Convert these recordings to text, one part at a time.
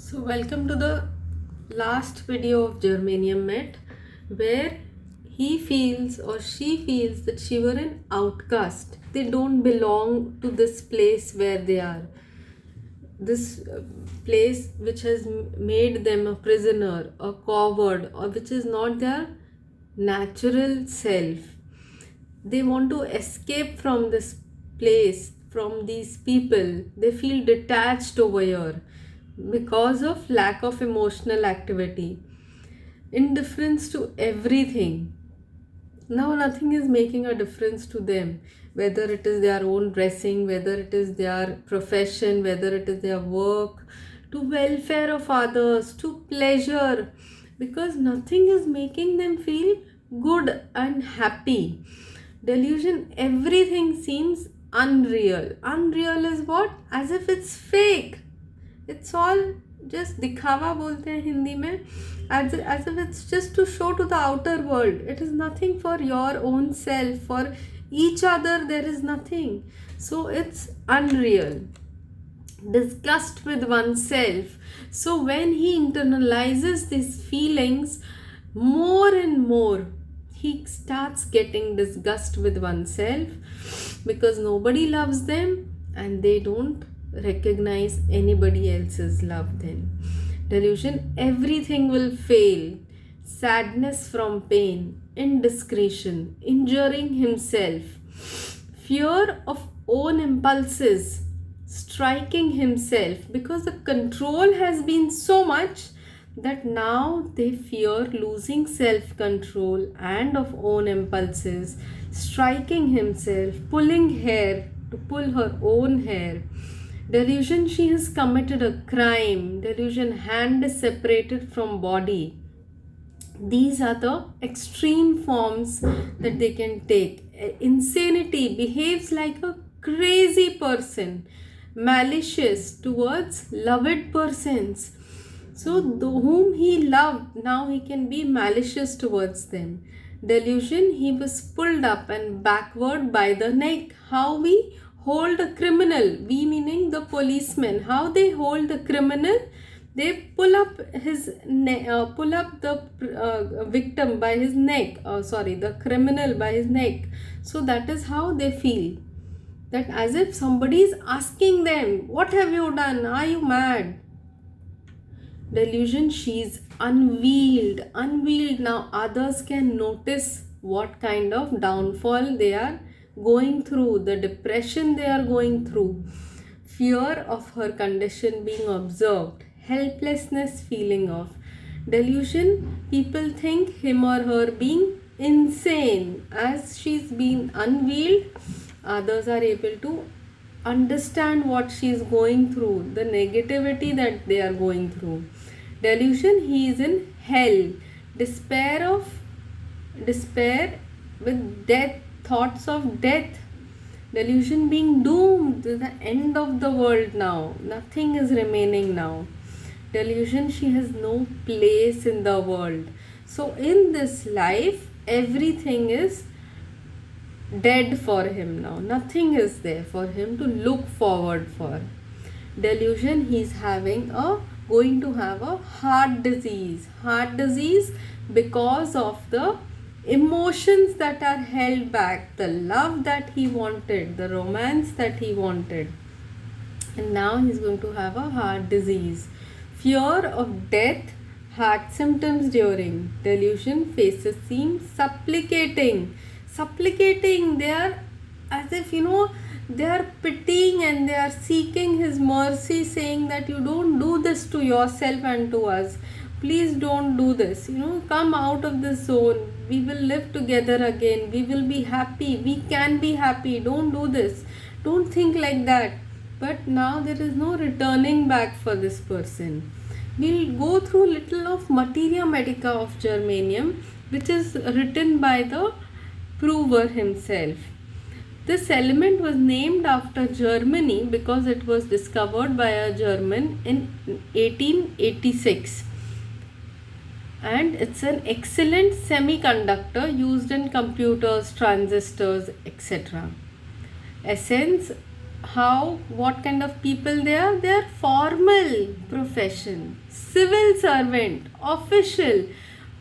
So, welcome to the last video of Germanium Met, where he feels or she feels that she were an outcast. They don't belong to this place where they are. This place which has made them a prisoner, a coward, or which is not their natural self. They want to escape from this place, from these people. They feel detached over here because of lack of emotional activity, indifference to everything. Now nothing is making a difference to them, whether it is their own dressing, whether it is their profession, whether it is their work, to welfare of others, to pleasure, because nothing is making them feel good and happy. Delusion, everything seems unreal. Unreal is what? As if it's fake. It's all just दिखावा बोलते हैं हिंदी में, as if it's just to show to the outer world. It is nothing for your own self. For each other there is nothing. So it's unreal. Disgust with oneself. So when he internalizes these feelings more and more, he starts getting disgust with oneself because nobody loves them and they don't recognize anybody else's love. Then delusion, everything will fail. Sadness from pain, indiscretion, injuring himself, fear of own impulses, striking himself, because the control has been so much that now they fear losing self control and of own impulses, striking himself, pulling hair to pull her own hair. Delusion, she has committed a crime. Delusion, hand is separated from body. These are the extreme forms that they can take. Insanity, behaves like a crazy person, malicious towards loved persons. So, whom he loved, now he can be malicious towards them. Delusion, he was pulled up and backward by the neck. How we hold a criminal, we meaning the policemen, how they hold the criminal, they pull up the victim by his neck, the criminal by his neck. So that is how they feel, that as if somebody is asking them, what have you done, are you mad? Delusion, she is unveiled. Now others can notice what kind of downfall they are going through, the depression they are going through, fear of her condition being observed, helplessness feeling of. Delusion, people think him or her being insane. As she's been unveiled, others are able to understand what she is going through, the negativity that they are going through. Delusion, he is in hell. Despair with death, thoughts of death. Delusion, being doomed to the end of the world now. Nothing is remaining now. Delusion, she has no place in the world. So in this life, everything is dead for him now. Nothing is there for him to look forward for. Delusion, he's going to have a heart disease. Heart disease because of the emotions that are held back, the love that he wanted, the romance that he wanted. And now he's going to have a heart disease. Fear of death, heart symptoms during. Delusion, faces seem supplicating. They are as if, they are pitying and they are seeking his mercy, saying that you don't do this to yourself and to us. Please don't do this. Come out of this zone. We will live together again. We will be happy. We can be happy. Don't do this. Don't think like that. But now there is no returning back for this person. We'll go through little of Materia Medica of Germanium, which is written by the prover himself. This element was named after Germany because it was discovered by a German in 1886. And it's an excellent semiconductor used in computers, transistors, etc. Essence, how, what kind of people they are? They are formal profession, civil servant, official,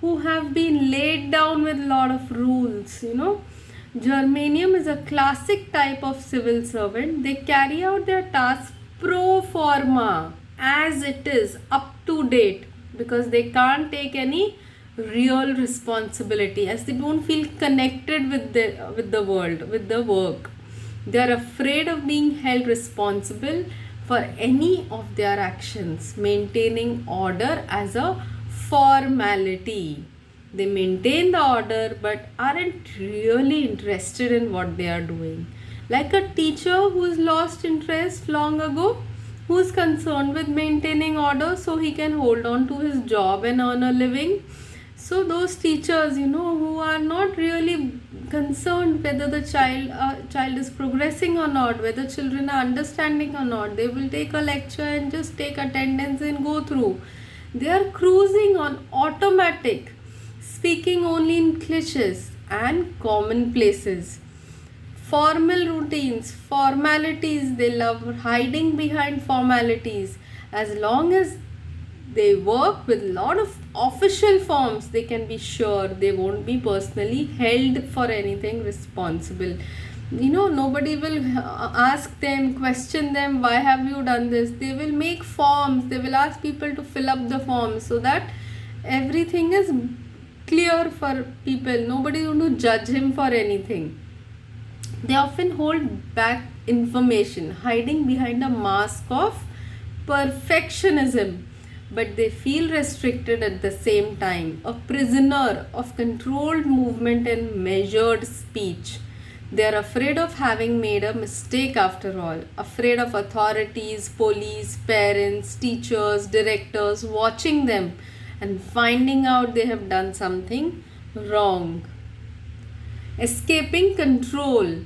who have been laid down with a lot of rules, Germanium is a classic type of civil servant. They carry out their tasks pro forma, as it is, up to date, because they can't take any real responsibility, as they don't feel connected with the world, with the work. They are afraid of being held responsible for any of their actions, maintaining order as a formality. They maintain the order but aren't really interested in what they are doing. Like a teacher who's lost interest long ago, who's concerned with maintaining order so he can hold on to his job and earn a living. So those teachers, who are not really concerned whether the child is progressing or not, whether children are understanding or not, they will take a lecture and just take attendance and go through. They are cruising on automatic, speaking only in cliches and commonplaces. Formal routines, formalities, they love hiding behind formalities. As long as they work with a lot of official forms, they can be sure they won't be personally held for anything responsible. Nobody will ask them, question them, why have you done this? They will make forms, they will ask people to fill up the forms so that everything is clear for people. Nobody is going to judge him for anything. They often hold back information, hiding behind a mask of perfectionism, but they feel restricted at the same time, a prisoner of controlled movement and measured speech. They are afraid of having made a mistake after all, afraid of authorities, police, parents, teachers, directors watching them and finding out they have done something wrong. Escaping control,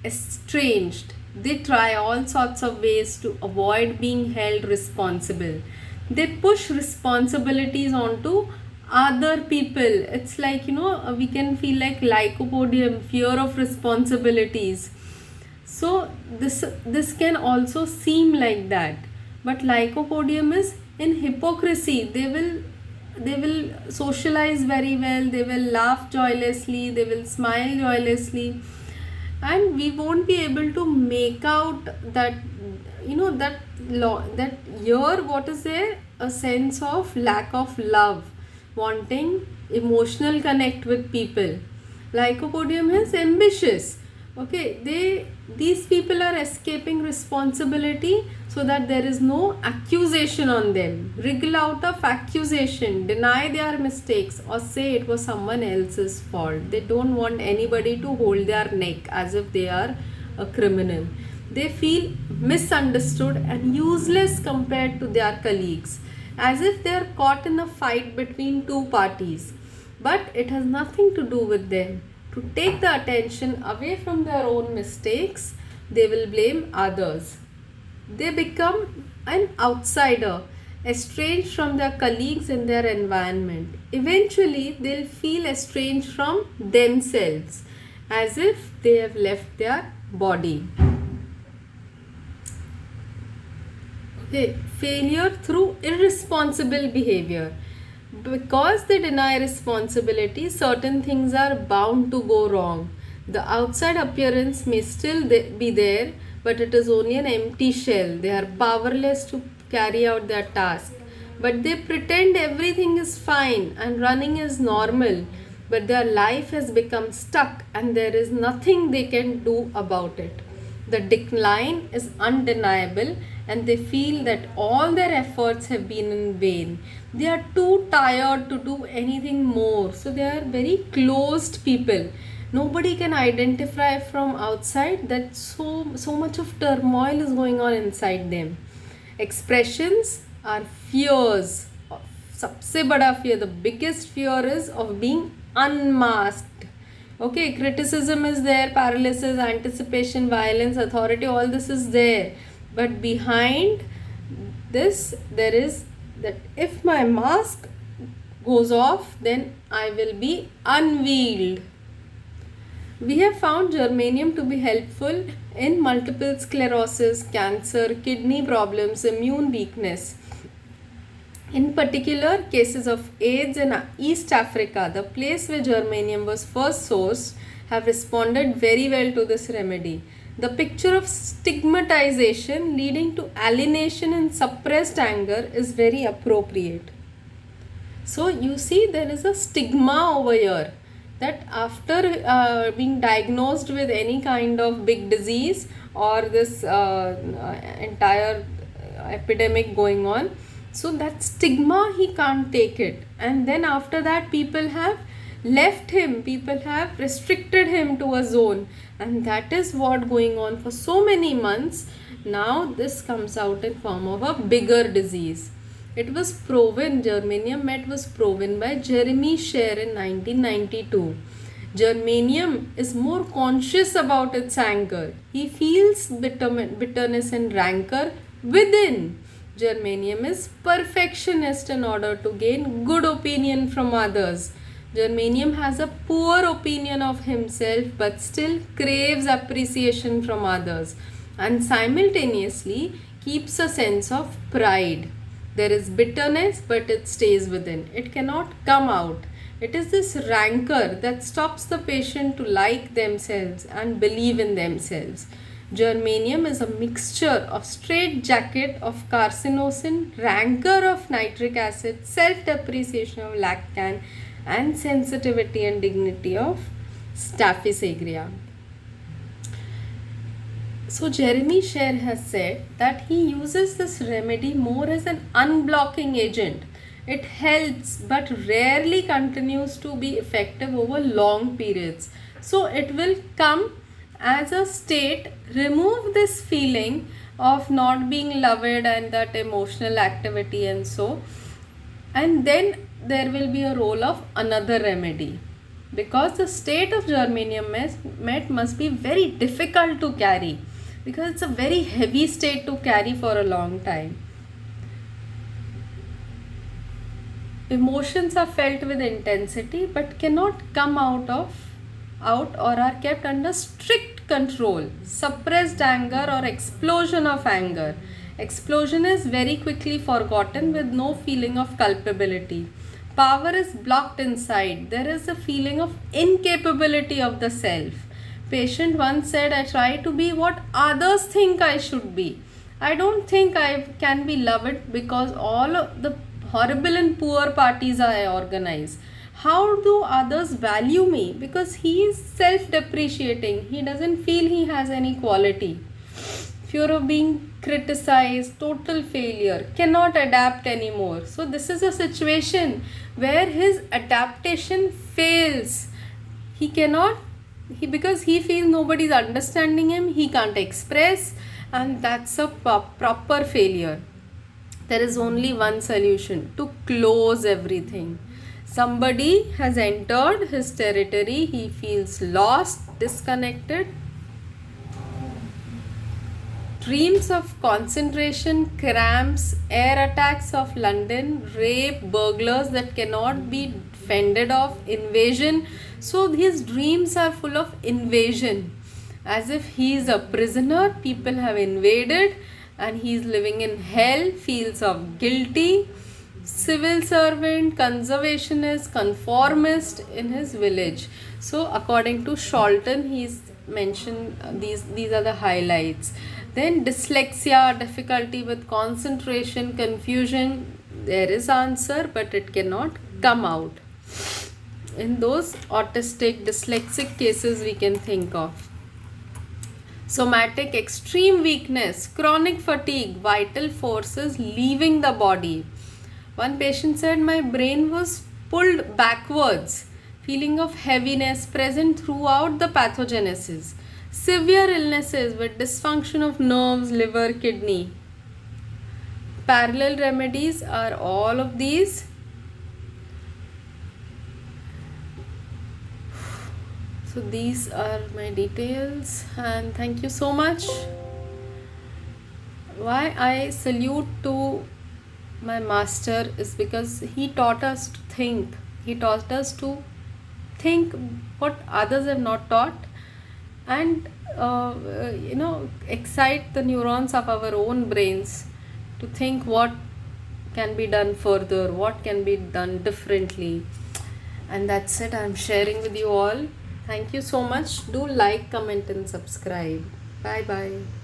estranged. They try all sorts of ways to avoid being held responsible. They push responsibilities onto other people. It's like, we can feel like lycopodium, fear of responsibilities. So this can also seem like that. But lycopodium is in hypocrisy. They will socialize very well, they will laugh joyously, they will smile joyously, and we won't be able to make out that that here what is there, a sense of lack of love, wanting emotional connect with people. Lycopodium is ambitious. Okay, these people are escaping responsibility so that there is no accusation on them. Wriggle out of accusation, deny their mistakes, or say it was someone else's fault. They don't want anybody to hold their neck as if they are a criminal. They feel misunderstood and useless compared to their colleagues, as if they are caught in a fight between two parties. But it has nothing to do with them. To take the attention away from their own mistakes, they will blame others. They become an outsider, estranged from their colleagues and their environment. Eventually, they'll feel estranged from themselves, as if they have left their body. Okay, failure through irresponsible behavior. Because they deny responsibility, certain things are bound to go wrong. The outside appearance may still be there, but it is only an empty shell. They are powerless to carry out their task. But they pretend everything is fine and running is normal, but their life has become stuck and there is nothing they can do about it. The decline is undeniable and they feel that all their efforts have been in vain. They are too tired to do anything more. So they are very closed people. Nobody can identify from outside that so much of turmoil is going on inside them. Expressions are fears. सबसे बड़ा fear, the biggest fear is of being unmasked. Okay, criticism is there, paralysis, anticipation, violence, authority, all this is there. But behind this, there is that if my mask goes off, then I will be unveiled. We have found germanium to be helpful in multiple sclerosis, cancer, kidney problems, immune weakness. In particular, cases of AIDS in East Africa, the place where germanium was first sourced, have responded very well to this remedy. The picture of stigmatization leading to alienation and suppressed anger is very appropriate. So you see there is a stigma over here that after being diagnosed with any kind of big disease or this entire epidemic going on, so that stigma he can't take it, and then after that people have left him, people have restricted him to a zone, and that is what going on for so many months. Now this comes out in form of a bigger disease. It was proven, germanium met was proven by Jeremy Sher in 1992. Germanium is more conscious about its anger. He feels bitterness and rancor within. Germanium is perfectionist in order to gain good opinion from others. Germanium has a poor opinion of himself but still craves appreciation from others, and simultaneously keeps a sense of pride. There is bitterness, but it stays within. It cannot come out. It is this rancor that stops the patient to like themselves and believe in themselves. Germanium is a mixture of straitjacket of carcinosin, rancor of nitric acid, self-depreciation of lactan, and sensitivity and dignity of Staphylos aureus. So Jeremy Sher has said that he uses this remedy more as an unblocking agent. It helps but rarely continues to be effective over long periods. So it will come as a state, remove this feeling of not being loved and that emotional activity and so, and then there will be a role of another remedy, because the state of germanium met must be very difficult to carry, because it's a very heavy state to carry for a long time. Emotions are felt with intensity but cannot come out or are kept under strict control. Suppressed anger or explosion of anger. Explosion is very quickly forgotten with no feeling of culpability. Power is blocked inside. There is a feeling of incapability of the self. Patient once said, I try to be what others think I should be. I don't think I can be loved because all of the horrible and poor parties I organize. How do others value me? Because he is self-depreciating. He doesn't feel he has any quality. Fear of being criticized, total failure, cannot adapt anymore. So this is a situation where his adaptation fails. He cannot, because he feels nobody is understanding him, he can't express, and that's a proper failure. There is only one solution: to close everything. Somebody has entered his territory, he feels lost, disconnected. Dreams of concentration, cramps, air attacks of London, rape, burglars that cannot be fended off, invasion. So his dreams are full of invasion. As if he is a prisoner, people have invaded and he is living in hell, feels of guilty. Civil servant, conservationist, conformist in his village. So according to Sholton, he's mentioned these are the highlights. Then dyslexia, difficulty with concentration, confusion. There is answer, but it cannot come out. In those autistic, dyslexic cases we can think of. Somatic extreme weakness, chronic fatigue, vital forces leaving the body. One patient said, my brain was pulled backwards, feeling of heaviness present throughout the pathogenesis. Severe illnesses with dysfunction of nerves, liver, kidney. Parallel remedies are all of these. So these are my details, and thank you so much. Why I salute to my master is because he taught us to think. He taught us to think what others have not taught, and excite the neurons of our own brains to think what can be done further, what can be done differently. And that's it, I'm sharing with you all. Thank you so much. Do like, comment, and subscribe. Bye bye.